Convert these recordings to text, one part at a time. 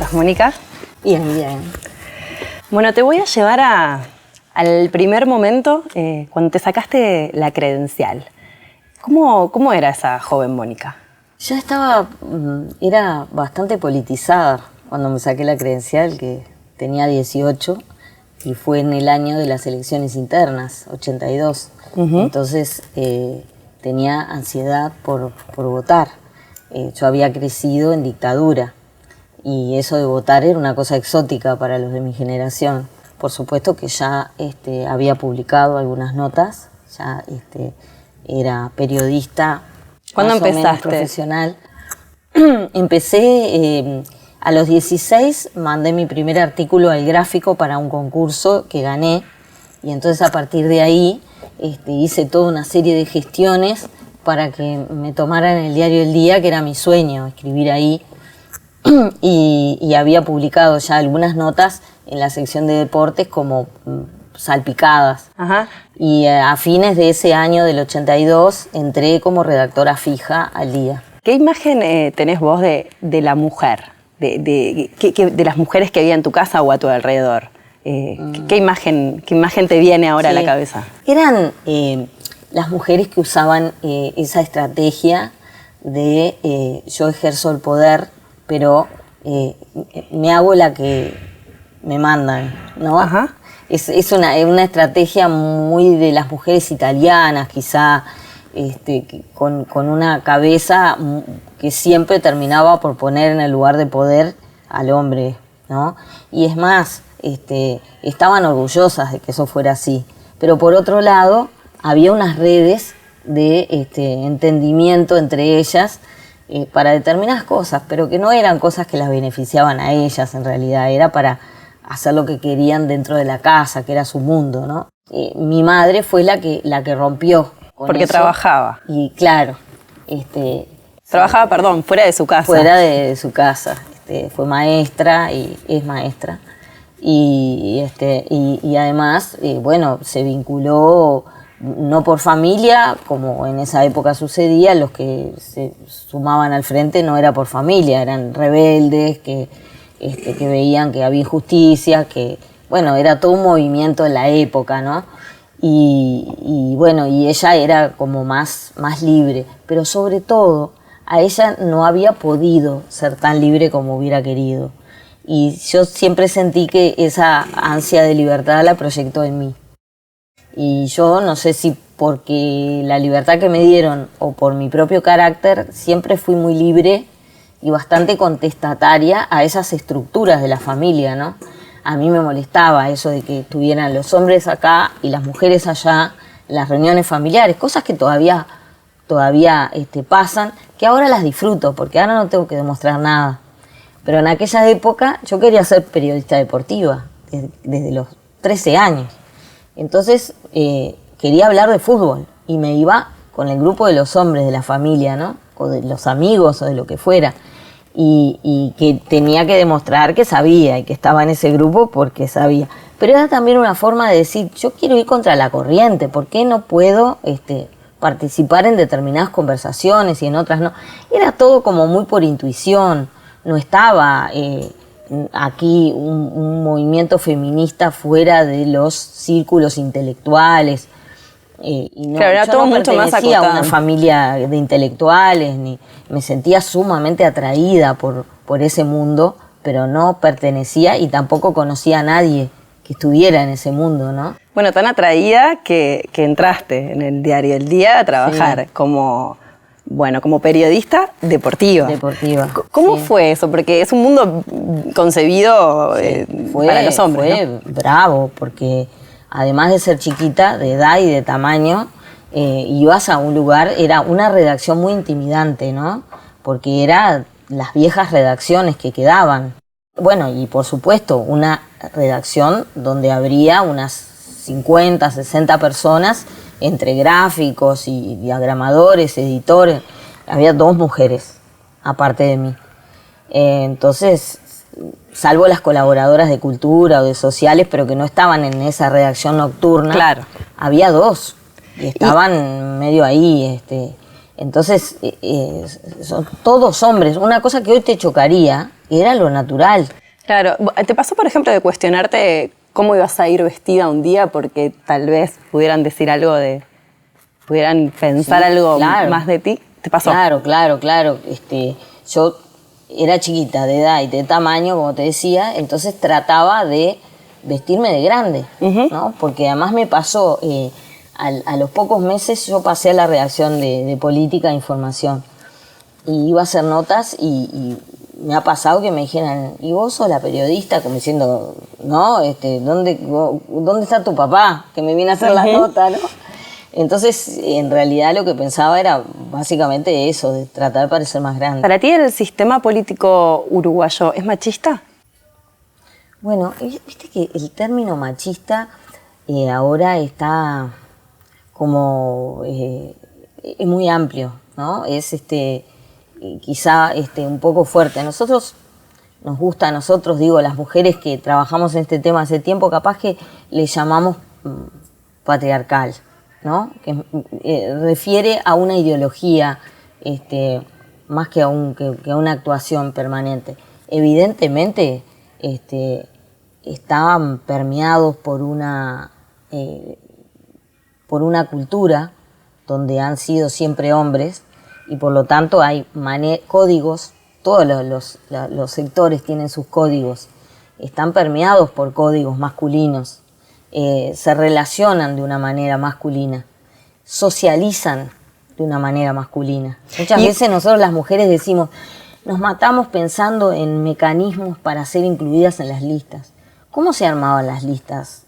estás, Mónica? Bien, bien. Bueno, te voy a llevar al primer momento, cuando te sacaste la credencial. ¿Cómo era esa joven Mónica? Ya era bastante politizada cuando me saqué la credencial, que tenía 18, y fue en el año de las elecciones internas, 82. Entonces tenía ansiedad por votar. Yo había crecido en dictadura y eso de votar era una cosa exótica para los de mi generación. Por supuesto que ya había publicado algunas notas, ya era periodista. ¿Cuándo más o menos empezaste? Profesional. Empecé a los 16, mandé mi primer artículo al Gráfico para un concurso que gané, y entonces a partir de ahí hice toda una serie de gestiones para que me tomaran el diario El Día, que era mi sueño, escribir ahí. Y había publicado ya algunas notas en la sección de deportes como salpicadas. Ajá. Y a fines de ese año del 82 entré como redactora fija al Día. ¿Qué imagen tenés vos de la mujer? De las mujeres que había en tu casa o a tu alrededor. ¿Qué imagen te viene ahora a la cabeza? Eran las mujeres que usaban esa estrategia de yo ejerzo el poder, pero me hago la que me mandan, ¿no? Ajá. Es una estrategia muy de las mujeres italianas, quizá, con una cabeza que siempre terminaba por poner en el lugar de poder al hombre, ¿no? Y es más, estaban orgullosas de que eso fuera así. Pero por otro lado, había unas redes de entendimiento entre ellas para determinadas cosas, pero que no eran cosas que las beneficiaban a ellas en realidad, era para hacer lo que querían dentro de la casa, que era su mundo, ¿no? Mi madre fue la que rompió con Porque eso. trabajaba. Y claro, Trabajaba, perdón, fuera de su casa. fuera de su casa. Fue maestra y es maestra. Y además, bueno, se vinculó no por familia, como en esa época sucedía, los que se sumaban al frente no era por familia, eran rebeldes que veían que había injusticia, que, bueno, era todo un movimiento en la época, ¿no? Y bueno, y ella era como más libre, pero sobre todo, a ella no había podido ser tan libre como hubiera querido. Y yo siempre sentí que esa ansia de libertad la proyectó en mí. Y yo no sé si porque la libertad que me dieron o por mi propio carácter, siempre fui muy libre y bastante contestataria a esas estructuras de la familia, ¿no? A mí me molestaba eso de que estuvieran los hombres acá y las mujeres allá, las reuniones familiares, cosas que todavía pasan, que ahora las disfruto, porque ahora no tengo que demostrar nada. Pero en aquella época yo quería ser periodista deportiva, desde los 13 años. Entonces quería hablar de fútbol y me iba con el grupo de los hombres de la familia, ¿no? O de los amigos o de lo que fuera. Y que tenía que demostrar que sabía y que estaba en ese grupo porque sabía. Pero era también una forma de decir, yo quiero ir contra la corriente, ¿por qué no puedo participar en determinadas conversaciones y en otras no? Era todo como muy por intuición, no estaba aquí un movimiento feminista fuera de los círculos intelectuales. Y no, claro, era todo mucho más pertenecía acotado. a una familia de intelectuales, ni me sentía sumamente atraída por ese mundo, pero no pertenecía y tampoco conocía a nadie que estuviera en ese mundo, ¿no? Bueno, tan atraída que entraste en el diario El Día a trabajar como periodista deportiva. ¿Cómo fue eso? Porque es un mundo concebido para los hombres, Fue bravo, porque además de ser chiquita, de edad y de tamaño, ibas a un lugar, era una redacción muy intimidante, ¿no? Porque eran las viejas redacciones que quedaban. Bueno, y por supuesto, una redacción donde habría unas 50, 60 personas, entre gráficos y diagramadores, editores. Había 2 mujeres, aparte de mí. Entonces, salvo las colaboradoras de cultura o de sociales, pero que no estaban en esa redacción nocturna, claro, había 2 y estaban medio ahí. Entonces, son todos hombres. Una cosa que hoy te chocaría, era lo natural. Claro, ¿te pasó, por ejemplo, de cuestionarte cómo ibas a ir vestida un día porque tal vez pudieran decir algo pudieran pensar algo más de ti? ¿Te pasó? Claro. Yo era chiquita de edad y de tamaño, como te decía, entonces trataba de vestirme de grande, ¿no? Porque además me pasó, a los pocos meses yo pasé a la redacción de política e información y iba a hacer notas y me ha pasado que me dijeran, ¿y vos sos la periodista? Como diciendo, ¿no? ¿Dónde está tu papá? Que me viene a hacer las notas, ¿no? Entonces, en realidad lo que pensaba era básicamente eso, de tratar de parecer más grande. ¿Para ti el sistema político uruguayo es machista? Bueno, viste que el término machista ahora está como es muy amplio, ¿no? Es quizá un poco fuerte. Nos gusta, digo, las mujeres que trabajamos en este tema hace tiempo, capaz que le llamamos patriarcal, ¿no? Que refiere a una ideología más que a una actuación permanente. Evidentemente estaban permeados por una cultura donde han sido siempre hombres y por lo tanto hay códigos, todos los sectores tienen sus códigos, están permeados por códigos masculinos, se relacionan de una manera masculina, socializan de una manera masculina. Muchas veces nosotros las mujeres decimos, nos matamos pensando en mecanismos para ser incluidas en las listas. ¿Cómo se armaban las listas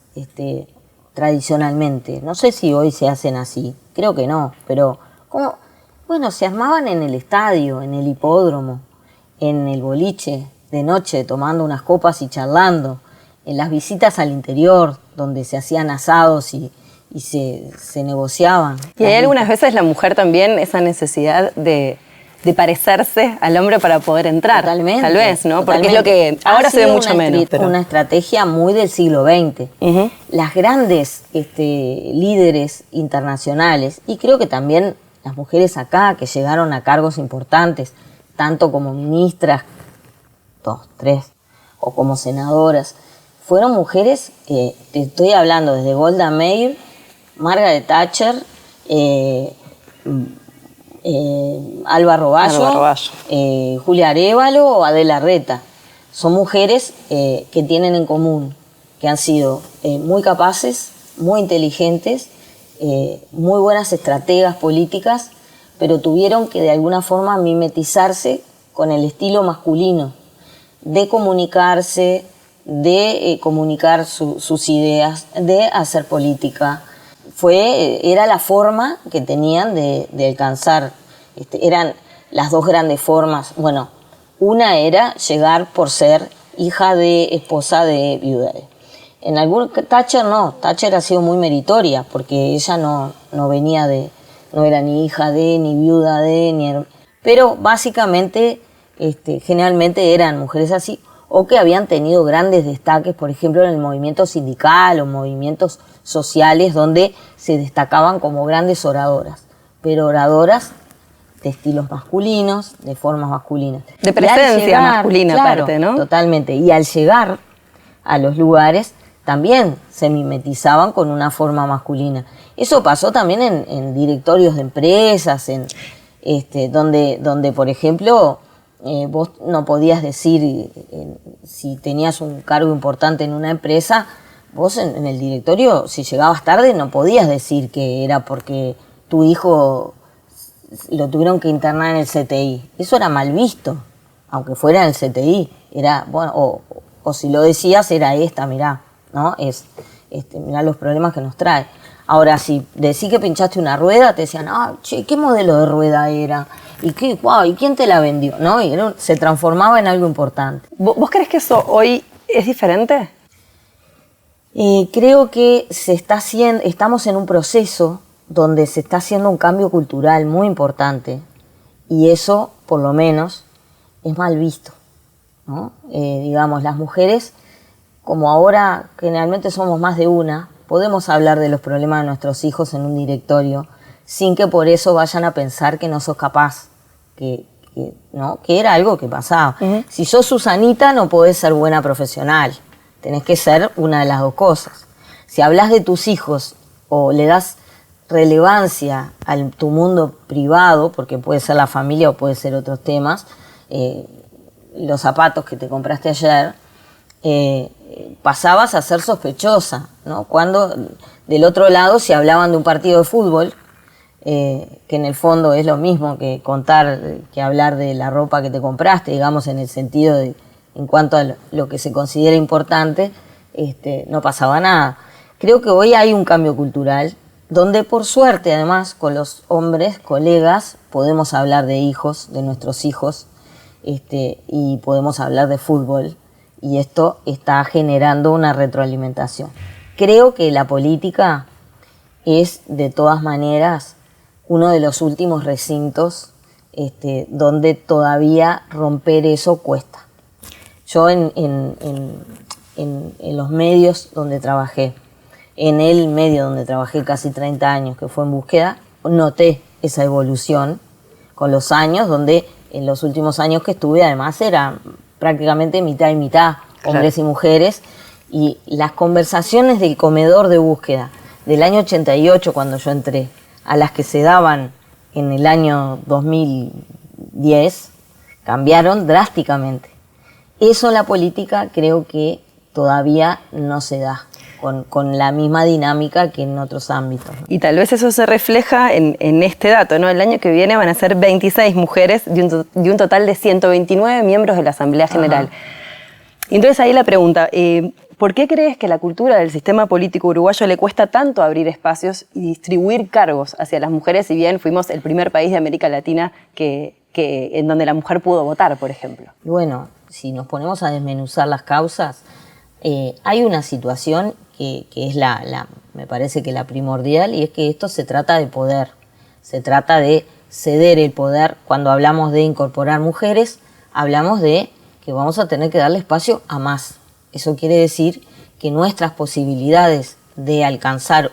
tradicionalmente? No sé si hoy se hacen así, creo que no, pero ¿cómo? Bueno, se armaban en el estadio, en el hipódromo, en el boliche, de noche, tomando unas copas y charlando, en las visitas al interior, donde se hacían asados y se negociaban. Y hay algunas veces la mujer también esa necesidad de parecerse al hombre para poder entrar. Totalmente. Tal vez, ¿no? Porque es lo que ahora se ve mucho menos. Pero una estrategia muy del siglo XX. Las grandes líderes internacionales, y creo que también las mujeres acá que llegaron a cargos importantes, tanto como ministras, 2, 3, o como senadoras, fueron mujeres, te estoy hablando desde Golda Meir, Margaret Thatcher, Alba Roballo, Julia Arévalo o Adela Reta. Son mujeres que tienen en común que han sido muy capaces, muy inteligentes, muy buenas estrategas políticas, pero tuvieron que de alguna forma mimetizarse con el estilo masculino de comunicarse, de comunicar sus ideas, de hacer política. Era la forma que tenían de alcanzar, eran las dos grandes formas. Bueno, una era llegar por ser hija de esposa de viuda. En algún Thatcher no, Thatcher ha sido muy meritoria porque ella no era ni hija de, ni viuda de, pero básicamente generalmente eran mujeres así o que habían tenido grandes destaques, por ejemplo en el movimiento sindical o movimientos sociales donde se destacaban como grandes oradoras, pero oradoras de estilos masculinos, de formas masculinas. De presencia masculina, claro, aparte, ¿no? Totalmente. Y al llegar a los lugares también se mimetizaban con una forma masculina. Eso pasó también en directorios de empresas, donde por ejemplo, vos no podías decir, si tenías un cargo importante en una empresa, vos en el directorio, si llegabas tarde, no podías decir que era porque tu hijo lo tuvieron que internar en el CTI. Eso era mal visto, aunque fuera en el CTI. Era, bueno, o si lo decías, era mirá, ¿no? Mirá los problemas que nos trae. Ahora, si decís que pinchaste una rueda, te decían, che, ¿qué modelo de rueda era? ¿Y quién te la vendió? ¿No? Y se transformaba en algo importante. ¿Vos crees que eso hoy es diferente? Creo que estamos en un proceso donde se está haciendo un cambio cultural muy importante y eso, por lo menos, es mal visto, ¿no? Digamos, las mujeres, como ahora generalmente somos más de una, podemos hablar de los problemas de nuestros hijos en un directorio sin que por eso vayan a pensar que no sos capaz, que ¿no? Que era algo que pasaba. Si sos Susanita no podés ser buena profesional, tenés que ser una de las dos cosas. Si hablas de tus hijos o le das relevancia a tu mundo privado, porque puede ser la familia o puede ser otros temas, los zapatos que te compraste ayer, pasabas a ser sospechosa, ¿no? Cuando del otro lado, si hablaban de un partido de fútbol, que en el fondo es lo mismo que que hablar de la ropa que te compraste, digamos, en el sentido de, en cuanto a lo que se considera importante, no pasaba nada. Creo que hoy hay un cambio cultural, donde por suerte, además, con los hombres, colegas, podemos hablar de hijos, de nuestros hijos, y podemos hablar de fútbol, y esto está generando una retroalimentación. Creo que la política es, de todas maneras, uno de los últimos recintos donde todavía romper eso cuesta. Yo en los medios donde trabajé, en el medio donde trabajé casi 30 años, que fue En Búsqueda, noté esa evolución con los años, donde en los últimos años que estuve, además, era prácticamente mitad y mitad, hombres y mujeres, y las conversaciones del comedor de Búsqueda del año 88, cuando yo entré, a las que se daban en el año 2010, cambiaron drásticamente. Eso en la política creo que todavía no se da con la misma dinámica que en otros ámbitos. Y tal vez eso se refleja en este dato, ¿no? El año que viene van a ser 26 mujeres de un total de 129 miembros de la Asamblea General. Ajá. Y entonces ahí la pregunta, ¿por qué crees que la cultura del sistema político uruguayo le cuesta tanto abrir espacios y distribuir cargos hacia las mujeres, si bien fuimos el primer país de América Latina en donde la mujer pudo votar, por ejemplo? Bueno, si nos ponemos a desmenuzar las causas, hay una situación que es me parece que la primordial, y es que esto se trata de poder, se trata de ceder el poder. Cuando hablamos de incorporar mujeres, hablamos de que vamos a tener que darle espacio a más. Eso quiere decir que nuestras posibilidades de alcanzar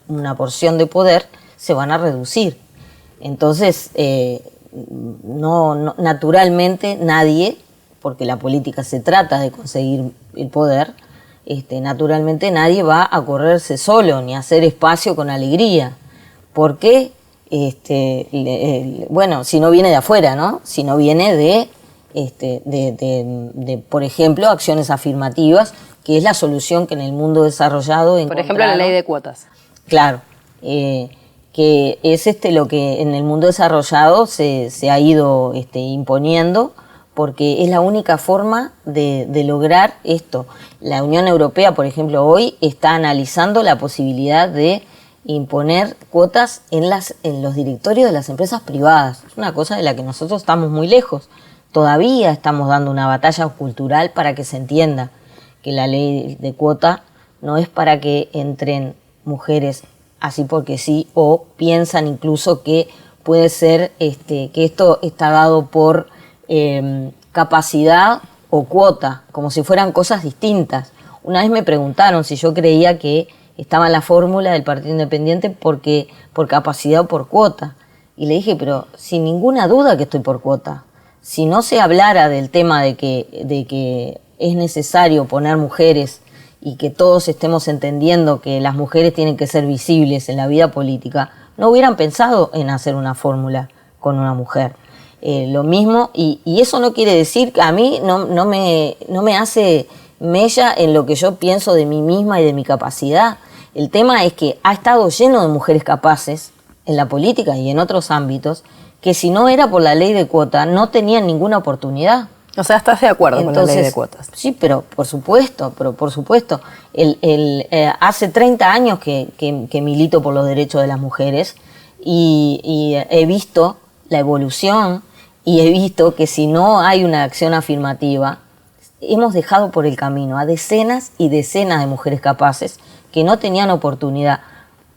una porción de poder se van a reducir. Entonces, naturalmente nadie, porque la política se trata de conseguir el poder, naturalmente nadie va a correrse solo ni a hacer espacio con alegría. Porque, bueno, si no viene de afuera, ¿no? Si no viene de, por ejemplo, acciones afirmativas, que es la solución que en el mundo desarrollado encontraron. Por ejemplo, la ley de cuotas. Claro, que es lo que en el mundo desarrollado se ha ido imponiendo, porque es la única forma de lograr esto. La Unión Europea, por ejemplo, hoy está analizando la posibilidad de imponer cuotas en los directorios de las empresas privadas. Es una cosa de la que nosotros estamos muy lejos. Todavía estamos dando una batalla cultural para que se entienda que la ley de cuota no es para que entren mujeres así porque sí, o piensan incluso que puede ser que esto está dado por capacidad o cuota, como si fueran cosas distintas. Una vez me preguntaron si yo creía que estaba en la fórmula del Partido Independiente por capacidad o por cuota. Y le dije, pero sin ninguna duda que estoy por cuota. Si no se hablara del tema de que es necesario poner mujeres y que todos estemos entendiendo que las mujeres tienen que ser visibles en la vida política, no hubieran pensado en hacer una fórmula con una mujer. Lo mismo, y eso no quiere decir que a mí no me hace mella en lo que yo pienso de mí misma y de mi capacidad. El tema es que ha estado lleno de mujeres capaces en la política y en otros ámbitos, que si no era por la ley de cuota no tenían ninguna oportunidad. O sea, ¿estás de acuerdo con la ley de cuotas? Sí, pero por supuesto. Hace 30 años que milito por los derechos de las mujeres y he visto la evolución y he visto que si no hay una acción afirmativa, hemos dejado por el camino a decenas y decenas de mujeres capaces que no tenían oportunidad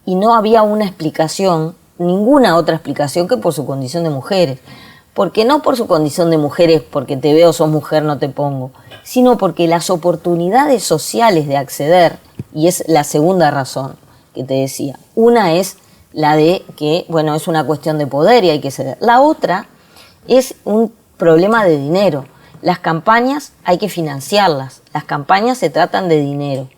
y no había una explicación, ninguna otra explicación que por su condición de mujeres. Porque no por su condición de mujeres, porque te veo, sos mujer, no te pongo, sino porque las oportunidades sociales de acceder, y es la segunda razón que te decía, una es la de que, bueno, es una cuestión de poder y hay que ceder. La otra es un problema de dinero. Las campañas hay que financiarlas, las campañas se tratan de dinero.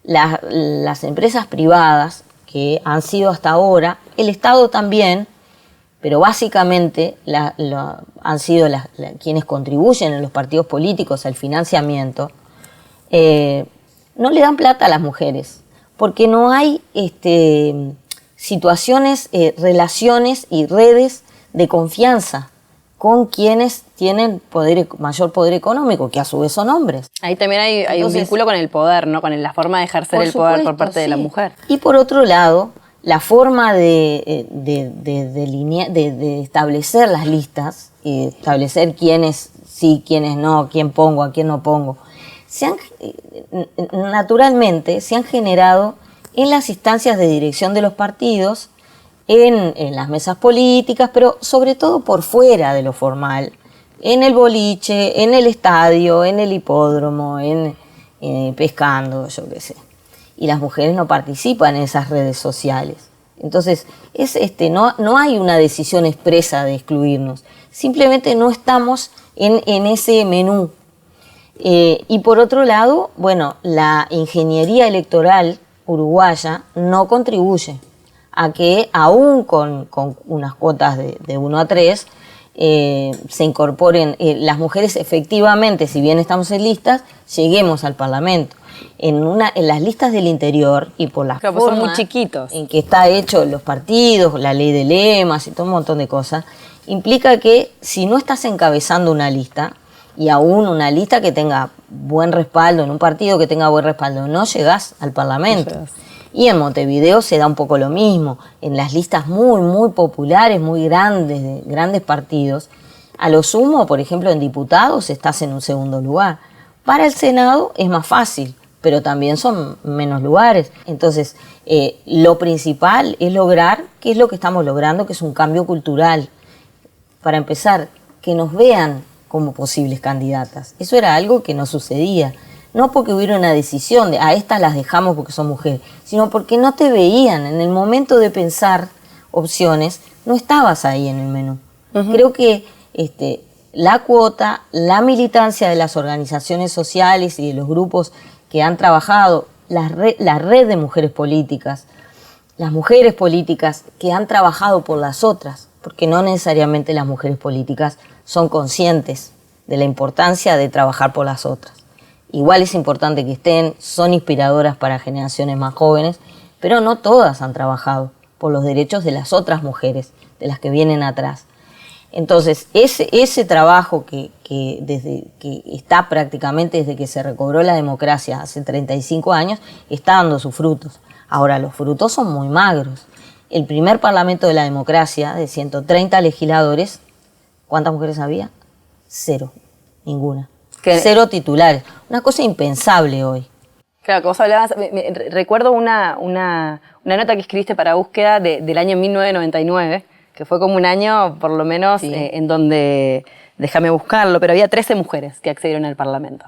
Las empresas privadas que han sido hasta ahora, el Estado también, pero básicamente han sido quienes contribuyen en los partidos políticos al financiamiento, no le dan plata a las mujeres, porque no hay situaciones, relaciones y redes de confianza con quienes tienen mayor poder económico, que a su vez son hombres. Ahí también hay un vínculo con el poder, ¿no? Con la forma de ejercer el poder por parte de la mujer. Y por otro lado, la forma de establecer las listas, establecer quiénes sí, quiénes no, quién pongo, a quién no pongo, naturalmente se han generado en las instancias de dirección de los partidos, en las mesas políticas, pero sobre todo por fuera de lo formal, en el boliche, en el estadio, en el hipódromo, pescando, yo qué sé. Y las mujeres no participan en esas redes sociales. Entonces, no hay una decisión expresa de excluirnos. Simplemente no estamos en ese menú. Y por otro lado, bueno, la ingeniería electoral uruguaya no contribuye a que, aún con unas cuotas de 1 a 3, se incorporen las mujeres efectivamente, si bien estamos en listas, lleguemos al Parlamento. En las listas del interior y por las formas son muy chiquitos en que está hecho los partidos, la ley de lemas y todo un montón de cosas, implica que si no estás encabezando una lista, y aún una lista que tenga buen respaldo, en un partido que tenga buen respaldo, no llegás al Parlamento. Y en Montevideo se da un poco lo mismo. En las listas muy, muy populares, muy grandes, de grandes partidos, a lo sumo, por ejemplo, en diputados estás en un segundo lugar. Para el Senado es más fácil, pero también son menos lugares. Entonces, lo principal es lograr, ¿qué es lo que estamos logrando? Que es un cambio cultural. Para empezar, que nos vean como posibles candidatas. Eso era algo que no sucedía. No porque hubiera una decisión de a estas las dejamos porque son mujeres, sino porque no te veían. En el momento de pensar opciones, no estabas ahí en el menú. Creo que la cuota, la militancia de las organizaciones sociales y de los grupos que han trabajado, la red de mujeres políticas, las mujeres políticas que han trabajado por las otras, porque no necesariamente las mujeres políticas son conscientes de la importancia de trabajar por las otras. Igual es importante que estén, son inspiradoras para generaciones más jóvenes, pero no todas han trabajado por los derechos de las otras mujeres, de las que vienen atrás. Entonces, ese trabajo que está prácticamente desde que se recobró la democracia hace 35 años, está dando sus frutos. Ahora, los frutos son muy magros. El primer Parlamento de la democracia, de 130 legisladores, ¿cuántas mujeres había? 0, ninguna. 0 titulares. Una cosa impensable hoy. Claro, que vos hablabas, recuerdo una nota que escribiste para Búsqueda del año 1999, que fue como un año, por lo menos, sí, en donde, déjame buscarlo, pero había 13 mujeres que accedieron al Parlamento.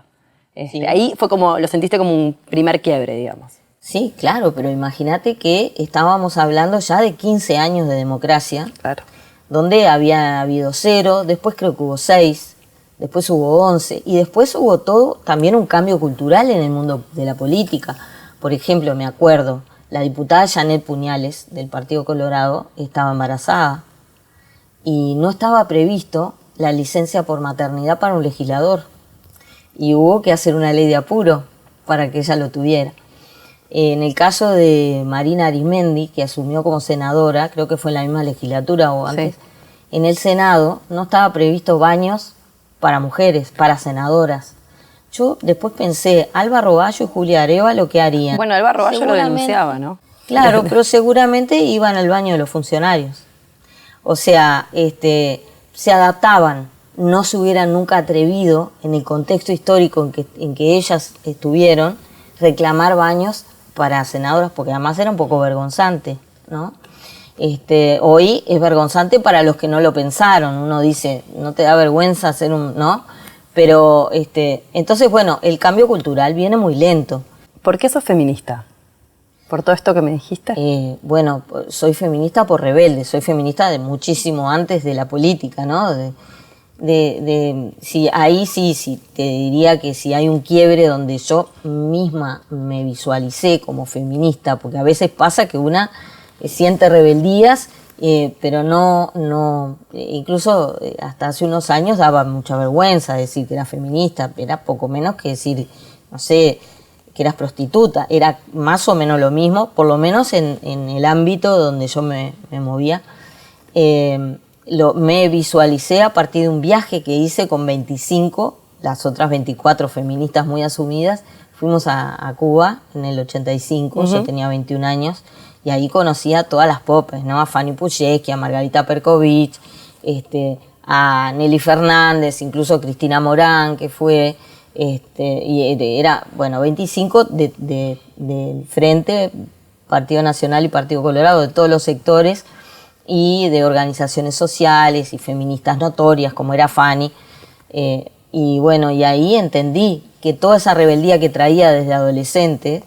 Sí. Ahí fue como, lo sentiste como un primer quiebre, digamos. Sí, claro, pero imagínate que estábamos hablando ya de 15 años de democracia, claro, donde había habido 0, después creo que hubo 6, después hubo 11, y después hubo también un cambio cultural en el mundo de la política. Por ejemplo, me acuerdo, la diputada Janet Puñales, del Partido Colorado, estaba embarazada, y no estaba previsto la licencia por maternidad para un legislador, y hubo que hacer una ley de apuro para que ella lo tuviera. En el caso de Marina Arismendi, que asumió como senadora, creo que fue en la misma legislatura o antes, sí, en el Senado no estaba previsto baños para mujeres, para senadoras. Yo después pensé, Alba Roballo y Julia Arévalo, ¿qué harían? Bueno, Alba Roballo lo denunciaba, ¿no? Claro, pero seguramente iban al baño de los funcionarios. O sea, se adaptaban, no se hubieran nunca atrevido, en el contexto histórico en que ellas estuvieron, reclamar baños para senadoras, porque además era un poco vergonzante, ¿no? Hoy es vergonzante para los que no lo pensaron. Uno dice, no te da vergüenza hacer ¿no? Pero, entonces, bueno, el cambio cultural viene muy lento. ¿Por qué sos feminista? ¿Por todo esto que me dijiste? Bueno, soy feminista por rebelde, soy feminista de muchísimo antes de la política, ¿no? sí, ahí sí, te diría que si hay un quiebre donde yo misma me visualicé como feminista, porque a veces pasa que una siente rebeldías, pero no, incluso hasta hace unos años daba mucha vergüenza decir que era feminista, era poco menos que decir, no sé, que eras prostituta, era más o menos lo mismo, por lo menos en el ámbito donde yo me movía. Me visualicé a partir de un viaje que hice con 25, las otras 24 feministas muy asumidas. Fuimos a Cuba en el 85, yo tenía 21 años, y ahí conocí a todas las popes, ¿no? A Fanny Pucheski, a Margarita Perkovich, a Nelly Fernández, incluso Cristina Morán, que fue, y era, bueno, 25 del Frente, Partido Nacional y Partido Colorado, de todos los sectores, y de organizaciones sociales y feministas notorias, como era Fanny. Y bueno, y ahí entendí que toda esa rebeldía que traía desde adolescente,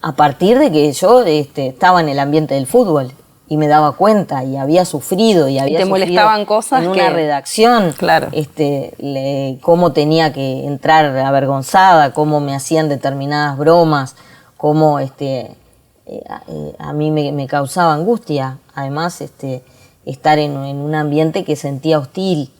a partir de que yo estaba en el ambiente del fútbol y me daba cuenta y había sufrido y había te sufrido molestaban cosas en una redacción, claro, cómo tenía que entrar avergonzada, cómo me hacían determinadas bromas, cómo a mí me causaba angustia, además estar en un ambiente que sentía hostil.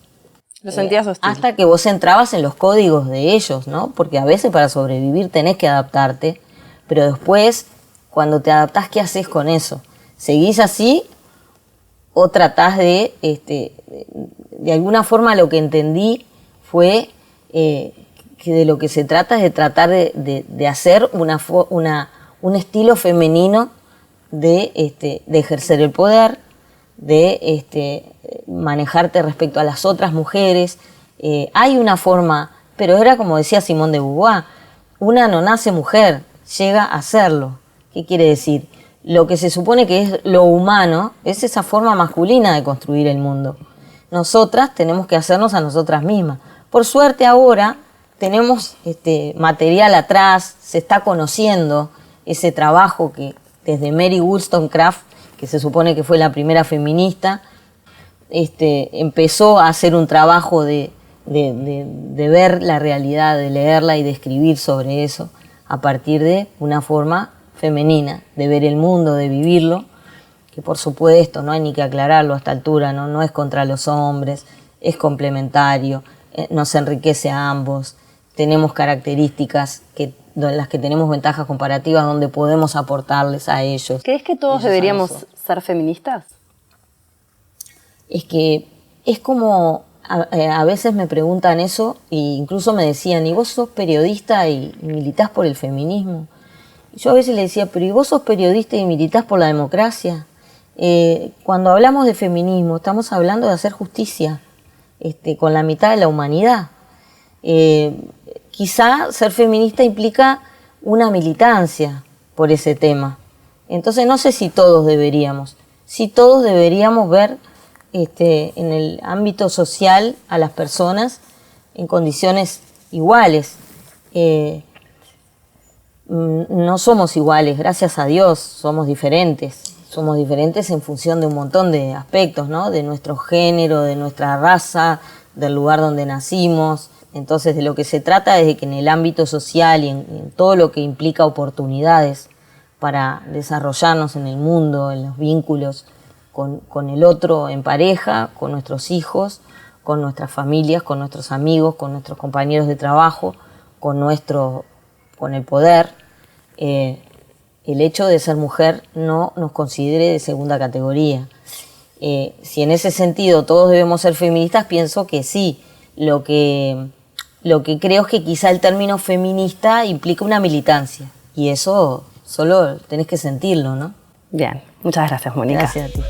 Lo sentías hostil. Hasta que vos entrabas en los códigos de ellos, ¿no? Porque a veces para sobrevivir tenés que adaptarte, pero después, cuando te adaptás, ¿qué haces con eso? ¿Seguís así o tratás de alguna forma lo que entendí fue que de lo que se trata es de tratar de hacer un estilo femenino de ejercer el poder, de manejarte respecto a las otras mujeres. Hay una forma, pero era como decía Simone de Beauvoir, una no nace mujer, llega a serlo. ¿Qué quiere decir? Lo que se supone que es lo humano es esa forma masculina de construir el mundo. Nosotras tenemos que hacernos a nosotras mismas. Por suerte ahora tenemos material atrás, se está conociendo ese trabajo que desde Mary Wollstonecraft, que se supone que fue la primera feminista, empezó a hacer un trabajo de ver la realidad, de leerla y de escribir sobre eso a partir de una forma femenina, de ver el mundo, de vivirlo, que por supuesto no hay ni que aclararlo a esta altura, no es contra los hombres, es complementario, nos enriquece a ambos, tenemos características en las que tenemos ventajas comparativas donde podemos aportarles a ellos. ¿Crees que todos deberíamos ser feministas? Es que es como, a veces me preguntan eso e incluso me decían, ¿y vos sos periodista y militás por el feminismo? Y yo a veces le decía, pero ¿y vos sos periodista y militás por la democracia? Cuando hablamos de feminismo estamos hablando de hacer justicia con la mitad de la humanidad. Quizá ser feminista implica una militancia por ese tema. Entonces no sé si todos deberíamos ver en el ámbito social a las personas en condiciones iguales. No somos iguales, gracias a Dios, somos diferentes. Somos diferentes en función de un montón de aspectos, ¿no? De nuestro género, de nuestra raza, del lugar donde nacimos. Entonces, de lo que se trata es de que en el ámbito social y en todo lo que implica oportunidades para desarrollarnos en el mundo, en los vínculos con el otro en pareja, con nuestros hijos, con nuestras familias, con nuestros amigos, con nuestros compañeros de trabajo, con el poder, el hecho de ser mujer no nos considere de segunda categoría. Si en ese sentido todos debemos ser feministas, pienso que sí. Lo que creo es que quizá el término feminista implica una militancia, y eso solo tenés que sentirlo, ¿no? Bien, muchas gracias, Mónica. Gracias a ti.